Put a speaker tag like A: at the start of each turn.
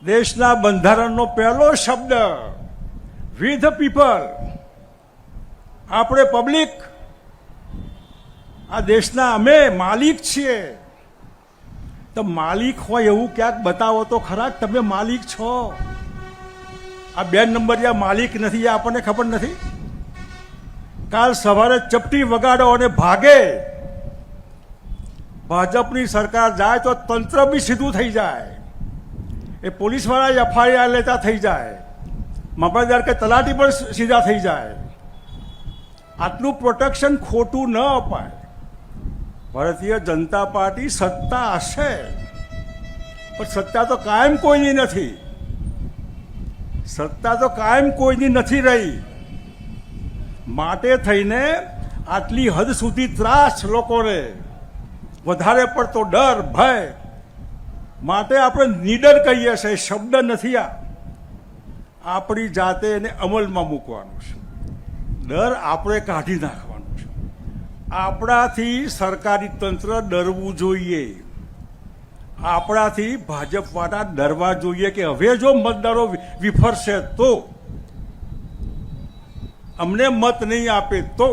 A: દેશના બંધારણનો પહેલો શબ્દ વી ધ પીપલ, આપણે પબ્લિક, આ દેશના અમે માલિક છીએ. તો માલિક હોય એવું ક્યાંક બતાવો તો ખરા તમે માલિક છો. આ 2 નંબરિયા માલિક નથી, એ આપણને ખબર નથી. કાલ સવારે ચપટી વગાડો અને ભાગે, ભાજપની સરકાર જાય તો તંત્ર બી સીધું થઈ જાય. એ પોલીસવાળા એફઆઈઆર લેતા થઈ જાય, મામલતદાર કે તલાટી પણ સીધા થઈ જાય. આટલું પ્રોટેક્શન ખોટું ન અપાય. ભારતીય જનતા પાર્ટી સત્તા હશે, પણ સત્તા તો કાયમ કોઈની નથી. સત્તા તો કાયમ કોઈની નથી રહી. માટે થઈને આટલી હદ સુધી ત્રાસ લોકોને, વધારે પડતો ડર, ભય. માટે આપણે નીડર કહીએ છીએ, શબ્દ નથી. આ આપણી જાતે એને અમલમાં મૂકવાનું છે. ડર આપણે કાઢી નાખવાનું છે. આપણાથી સરકારી તંત્ર ડરવું જોઈએ. આપણાથી ભાજપવાળા ડરવા જોઈએ કે હવે જો મતદારો વિફરશે તો, અમને મત નહીં આપે તો